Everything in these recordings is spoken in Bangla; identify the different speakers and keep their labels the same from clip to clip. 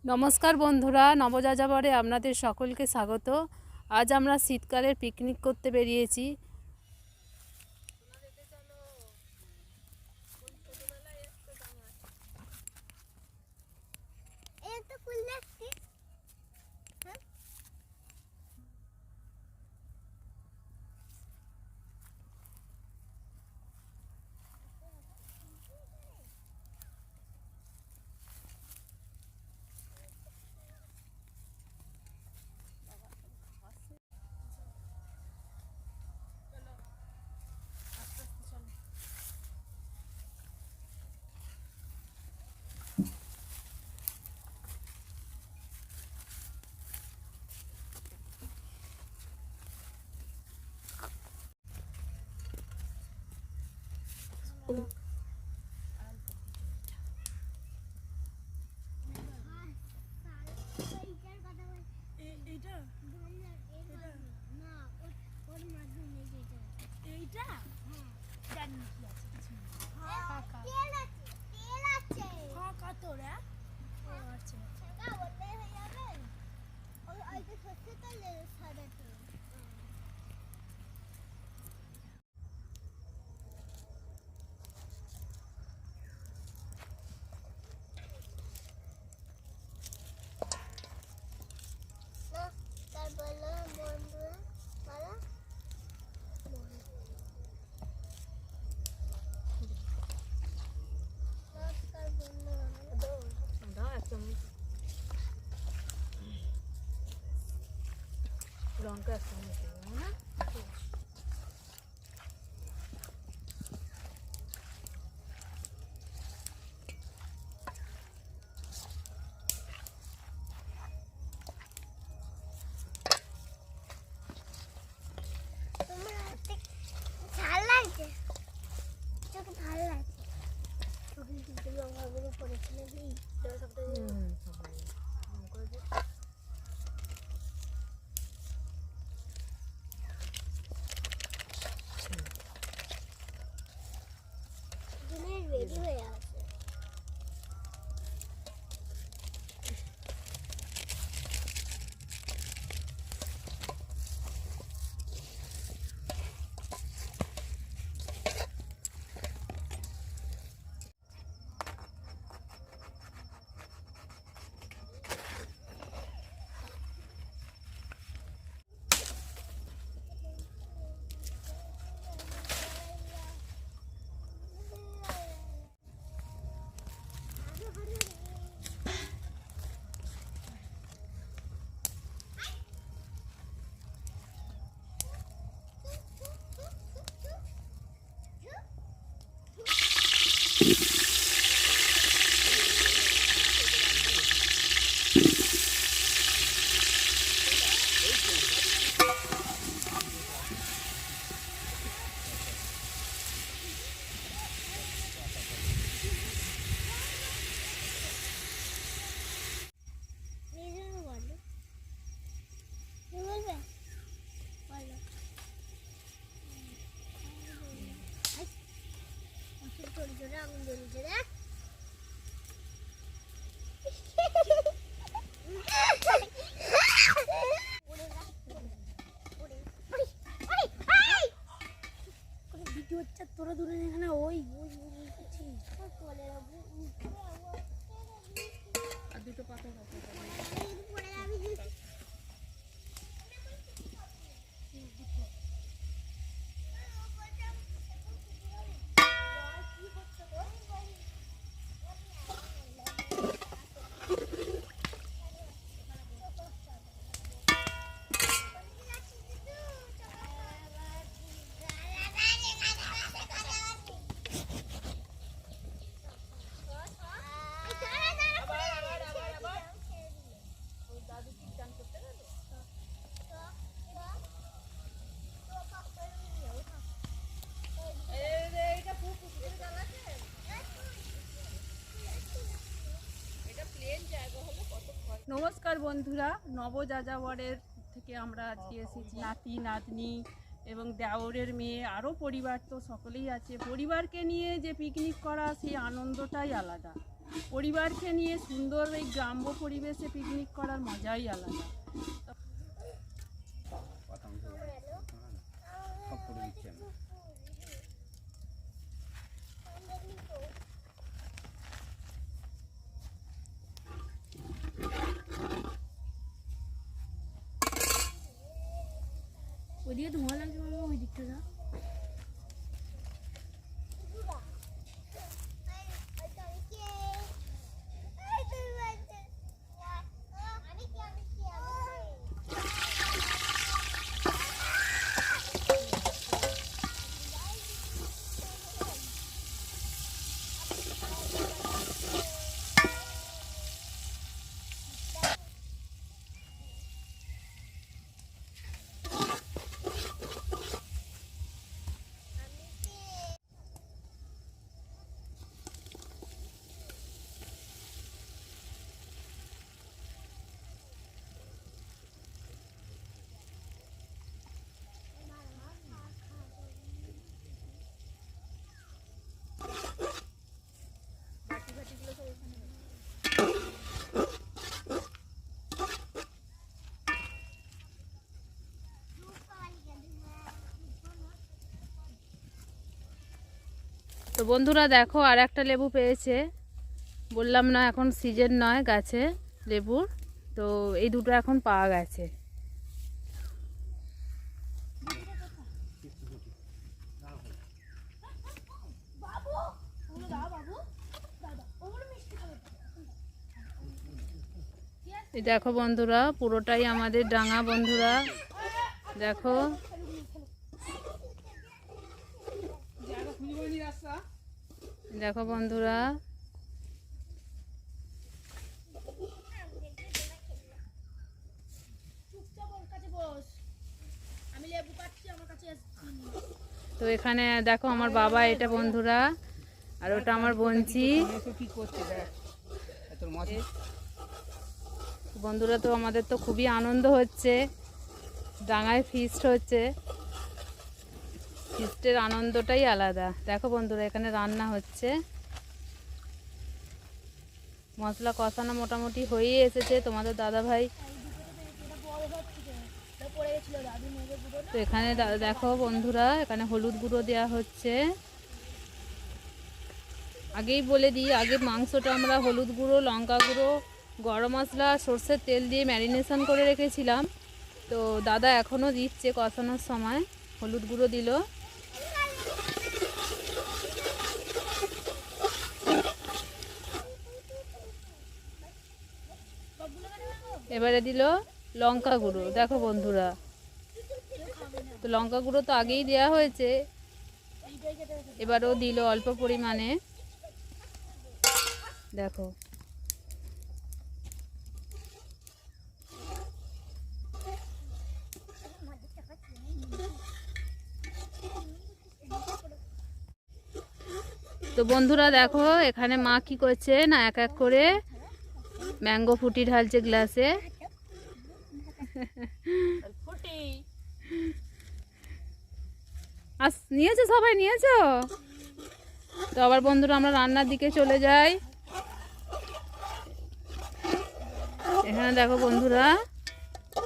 Speaker 1: নমস্কার বন্ধুরা, নবযাযাবরে আপনাদের সকলকে স্বাগত। আজ আমরা শীতকালের পিকনিক করতে বেরিয়েছি। লঙ্কা রেডি হয়ে আছে। তোরা দূরে এখানে ওই আর দুটো পাতা নমস্কার বন্ধুরা, নবযাযাবরের থেকে আমরা আজকে এসেছি। নাতি নাতনি এবং দেওরের মেয়ে, আরও পরিবার তো সকলেই আছে। পরিবারকে নিয়ে যে পিকনিক করা, সেই আনন্দটাই আলাদা। পরিবারকে নিয়ে সুন্দর এই গ্রাম্য পরিবেশে পিকনিক করার মজাই আলাদা।
Speaker 2: ওইদিকে ধোঁয়া লাগছে, ওই দিকটা যা।
Speaker 3: তো বন্ধুরা দেখো আর একটা লেবু পেয়েছে, বললাম না এখন সিজন নয় গাছে লেবুর, তো এই দুটো এখন পাওয়া গেছে। এই দেখো বন্ধুরা পুরোটাই আমাদের ডাঙা বন্ধুরা, দেখো দেখো বন্ধুরা তো এখানে দেখো আমার বাবা এটা বন্ধুরা, আর ওটা আমার বোনজি বন্ধুরা। তো আমাদের তো খুবই আনন্দ হচ্ছে, ডাঙায় ফিস্ট হচ্ছে, ফিস্টের আনন্দটাই আলাদা। দেখো বন্ধুরা এখানে রান্না হচ্ছে, মশলা কষানো মোটামুটি হয়েই এসেছে। তোমাদের দাদা ভাই তো এখানে দেখো বন্ধুরা এখানে হলুদ গুঁড়ো দেওয়া হচ্ছে। আগেই বলে দিই, আগে মাংসটা আমরা হলুদ গুঁড়ো, লঙ্কা গুঁড়ো, গরম মশলা, সর্ষের তেল দিয়ে ম্যারিনেশন করে রেখেছিলাম। তো দাদা এখনও দিচ্ছে, কষানোর সময় হলুদ গুঁড়ো দিল, এবারে দিল লঙ্কা গুঁড়ো। দেখো বন্ধুরা তো লঙ্কা গুঁড়ো তো আগেই দেওয়া হয়েছে, এবারও দিল অল্প পরিমাণে। দেখো তো বন্ধুরা দেখো এখানে মা কি করছে না, এক এক করে ম্যাঙ্গো ফুটি ঢালছে গ্লাসে। আস নিয়েছো, সবাই নিয়েছো? তো আবার বন্ধুরা আমরা রান্নার দিকে চলে যাই। এখানে দেখো বন্ধুরা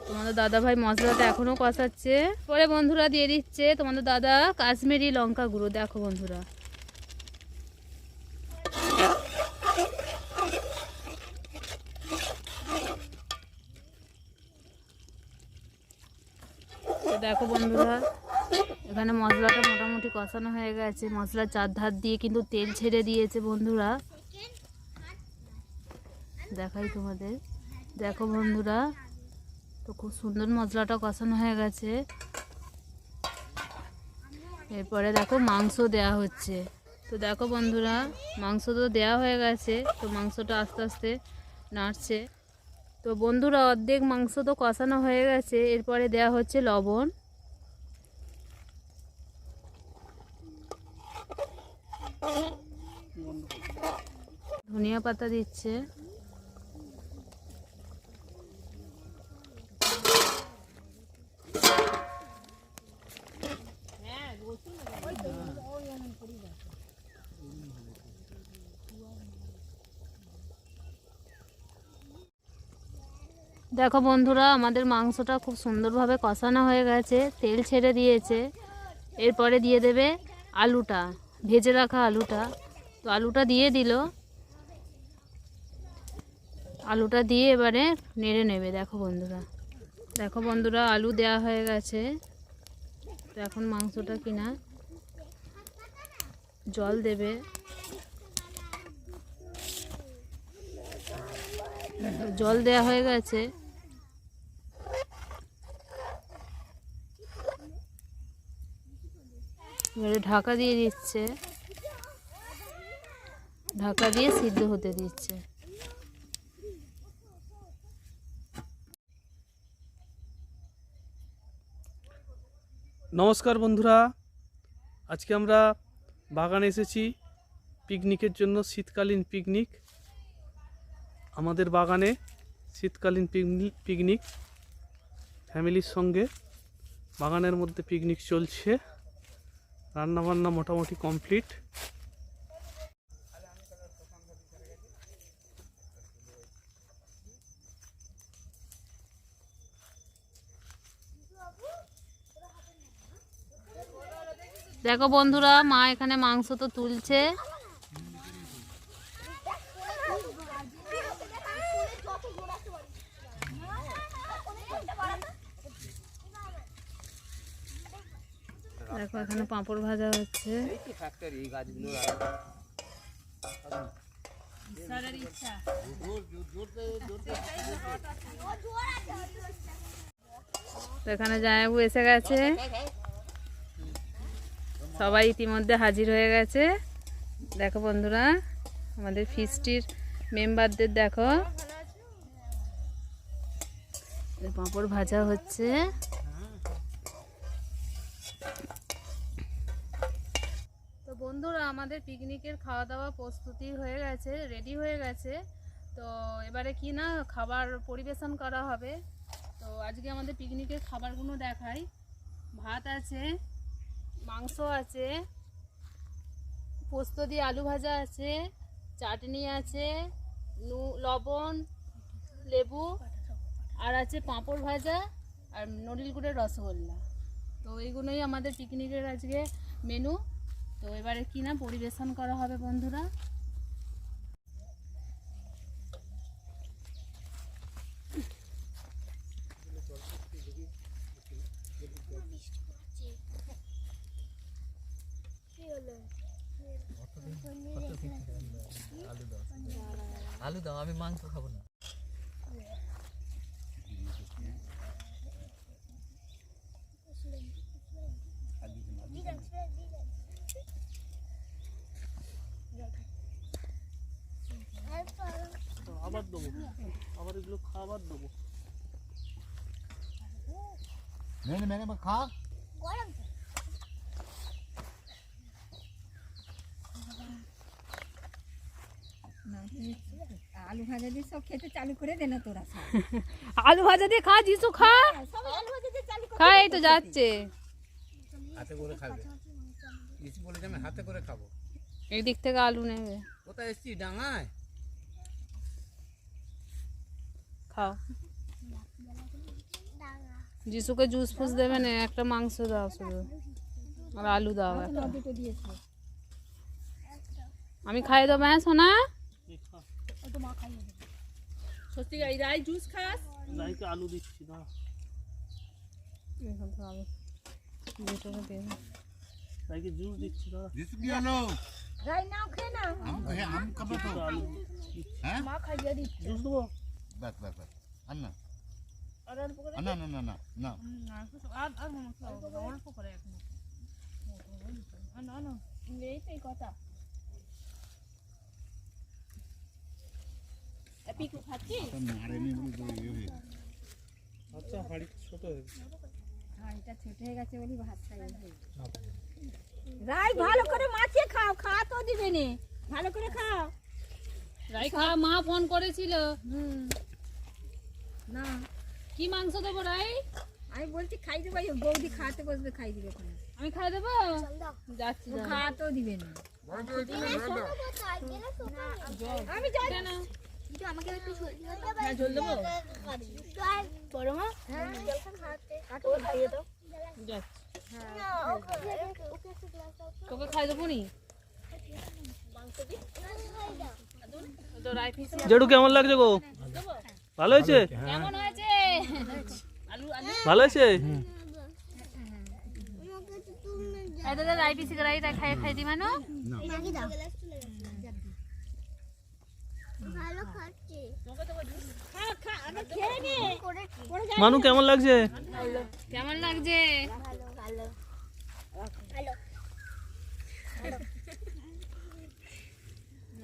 Speaker 3: তোমাদের দাদা ভাই মশলাটা এখনো কষাচ্ছে, পরে বন্ধুরা দিয়ে দিচ্ছে তোমাদের দাদা কাশ্মীরি লঙ্কা গুঁড়ো। দেখো বন্ধুরা দেখো বন্ধুরা এখানে মশলাটা মোটামুটি কষানো হয়ে গেছে, মশলার চারধার দিয়ে কিন্তু তেল ছেড়ে দিয়েছে বন্ধুরা। দেখাই তোমাদের, দেখো বন্ধুরা তো খুব সুন্দর মশলাটা কষানো হয়ে গেছে। এরপরে দেখো মাংস দেয়া হচ্ছে। তো দেখো বন্ধুরা মাংস তো দেওয়া হয়ে গেছে, তো মাংসটা আস্তে আস্তে নাড়ছে। তো বন্ধুরা অর্ধেক মাংস তো কষানো হয়ে গেছে, এরপরে দেয়া হচ্ছে লবণ, ধনিয়া পাতা দিচ্ছে, দেখো বন্ধুরা, আমাদের মাংসটা খুব সুন্দরভাবে কষানো হয়ে গেছে, তেল ছেড়ে দিয়েছে। এরপরে দিয়ে দেবে আলুটা, ভেজে রাখা আলুটা। তো আলুটা দিয়ে দিল, আলুটা দিয়ে এবারে নেড়ে নেবে। দেখো বন্ধুরা আলু দেওয়া হয়ে গেছে। তো এখন মাংসটা কিনা জল দেবে। জল দেওয়া হয়ে গেছে। এবারে ঢাকা দিয়ে দিচ্ছে, ঢাকা দিয়ে সিদ্ধ হতে দিচ্ছে।
Speaker 4: নমস্কার বন্ধুরা, আজকে আমরা বাগানে এসেছি পিকনিকের জন্য। শীতকালীন পিকনিক, আমাদের বাগানে শীতকালীন পিকনিক ফ্যামিলির সঙ্গে বাগানের মধ্যে পিকনিক চলছে। রান্নাবান্না মোটামুটি কমপ্লিট।
Speaker 3: দেখো বন্ধুরা, মা এখানে মাংস তো তুলছে। দেখো এখানে পাঁপড় ভাজা হচ্ছে। তো এখানে জামাইবাবু এসে গেছে, সবাই ইতিমধ্যে হাজির হয়ে গেছে। দেখো বন্ধুরা, আমাদের ফিস্টির মেম্বারদের দেখো, পাঁপড় ভাজা হচ্ছে। তো বন্ধুরা, আমাদের পিকনিকের খাওয়া দাওয়া প্রস্তুতি হয়ে গেছে, রেডি হয়ে গেছে। তো এবারে কি না খাবার পরিবেশন করা হবে। তো আজকে আমাদের পিকনিকের খাবারগুলো দেখাই। ভাত আছে, মাংস আছে, পোস্ত দিয়ে আলু ভাজা আছে, চাটনি আছে, লবণ, লেবু, আর আছে পাঁপড় ভাজা আর নড়িল গুড়ের রসগোল্লা। তো এইগুলোই আমাদের পিকনিকের আজকে মেনু। তো এবারে কিনা পরিবেশন করা হবে বন্ধুরা।
Speaker 5: আলু দাও, আমি মাংস খাবো না।
Speaker 4: আবার দেবো, আবার এগুলো খাবার দেবো।
Speaker 5: मैंने खा
Speaker 2: আলু ভাজা দিয়ে সব খেতে চালু করে দে না তোরা সব।
Speaker 3: আলু ভাজা দিয়ে খা, যিশু খা,
Speaker 2: সবাই আলু ভাজা দিয়ে চালু করে।
Speaker 3: খা, এই তো যাচ্ছে।
Speaker 5: হাতে করে খাবে। কিছু বলে যে আমি হাতে করে খাবো।
Speaker 3: এই দিক থেকে আলু নেবে,
Speaker 5: কোথায় এসছি? ডাঙায়।
Speaker 3: খাও। যিশুকে জুস ফুস দেবে না, একটা মাংস দাও শুধু, আর আলু দাও একটা।
Speaker 2: দুটো দিয়েছে।
Speaker 3: আমি খাইয়ে দেবো। হ্যাঁ সোনা,
Speaker 2: ও তো মা খাইয়ে দেবে।
Speaker 1: সত্যি এই রাই জুস খাস?
Speaker 4: রাইকে আলু দিচ্ছি না, রাইকে জুস দিচ্ছি না।
Speaker 5: কি হলো?
Speaker 2: রাই নাও, খেয়ে নাও।
Speaker 5: আম খাবো তো।
Speaker 4: আলু
Speaker 5: হ্যাঁ?
Speaker 2: মা খাইয়ে দিচ্ছে।
Speaker 4: জুস দেবো।
Speaker 5: বাস বাস বাস। আর না।
Speaker 1: আর অল্প করে
Speaker 5: না না না না না।
Speaker 1: আর অল্প করে এখন। না এই তো এই কথা। পিকু খাচ্ছিস?
Speaker 5: মারেনি বলে তো ইয়ে হয়ে গেছে।
Speaker 4: আচ্ছা, হাড়ি ছোট হয়ে গেছে।
Speaker 2: হ্যাঁ, এটা ছোট হয়ে গেছে বলি ভাত খাই। রাই ভালো করে মাখিয়ে খাও, খা তো দিবে নে। ভালো করে খাও।
Speaker 3: রাই খা, মা ফোন করেছিল।
Speaker 2: না,
Speaker 3: কি মাংস দেবো রাই?
Speaker 2: আমি বলছি খাই দেবো, বৌদি খাতে বসবে, খাই দিবে ওখানে।
Speaker 3: আমি খাই দেবো, যাচ্ছি।
Speaker 2: ও খাতেও দিবে না। আমি যাই
Speaker 3: কেন?
Speaker 2: হ্যাঁ জল দেবো বড় মা
Speaker 3: তোকে খাই দেবো নি তো রাই পিস
Speaker 4: জেঠু কেমন লাগছে গো? ভালো হয়েছে?
Speaker 3: কেমন হয়েছে
Speaker 4: ভালো হয়েছে?
Speaker 3: এই দাদা রাই পিস রাই খাই খাই দি মানো
Speaker 4: মানু কেমন লাগছে?
Speaker 3: কেমন লাগছে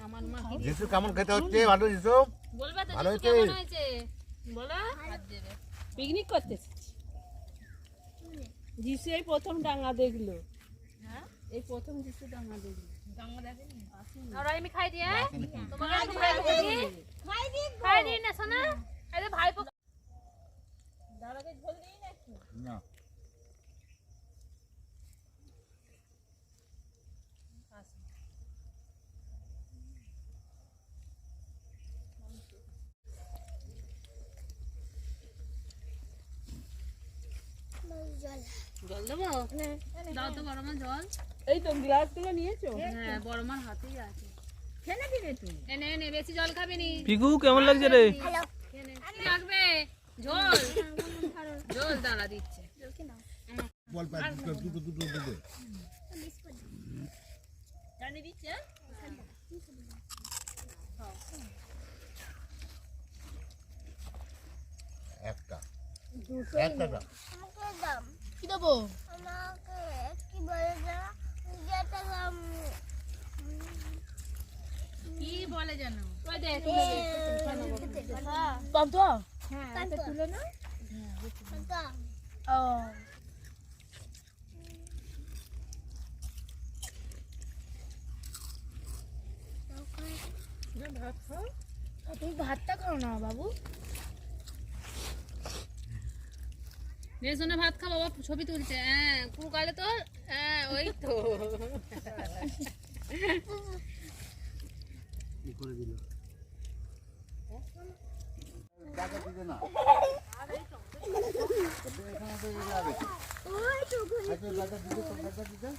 Speaker 3: আমার মা কি
Speaker 5: যিশু কেমন খেতে হচ্ছে ভালো যিশু
Speaker 3: বলবে তো
Speaker 5: ভালো
Speaker 3: জিসু
Speaker 5: হয়েছে?
Speaker 3: কেমন হয়েছে বলো হাত দেবে
Speaker 1: পিকনিক করতে যিশু এই প্রথম ডাঙা দেখলো। এই প্রথম যিশু ডাঙা দেখলো।
Speaker 3: আর আমি খাই দিয়ে তোমাকে আমি খাই দিই খাই দিই না সোনা এই যে ভাইপো
Speaker 1: দাঁড়াকে ঝোল দিই নাকি?
Speaker 5: না
Speaker 3: জল দেবো দাও তো বড় মা জল
Speaker 1: এই তো গ্লাসগুলো নিয়েছো?
Speaker 3: হ্যাঁ বড় মার হাতেই আছে
Speaker 2: খেলে দিবে তুই
Speaker 3: এনে এনে বেশি জল খাবি নি
Speaker 4: পিকু কেমন লাগছে রে?
Speaker 3: কি লাগবে ঝোল ঝোল দাঁড়া দিচ্ছে
Speaker 5: বল পাই দুটো দুটো দুটো
Speaker 1: জানি দিচ্ছে?
Speaker 5: একটা একটা দাও
Speaker 3: কি দেবো কি বলে জানো ওই দে
Speaker 2: হ্যাঁ তুলে না ও তুমি ভাতটা খাও না বাবু
Speaker 3: নে সোনা ভাত খা বাবা ছবি তুলছে হ্যাঁ কু গালে তো হ্যাঁ ওই তো
Speaker 4: কি করে দিল?
Speaker 5: টাকা দিতে না
Speaker 2: ওই তো
Speaker 5: আচ্ছা টাকা দিতে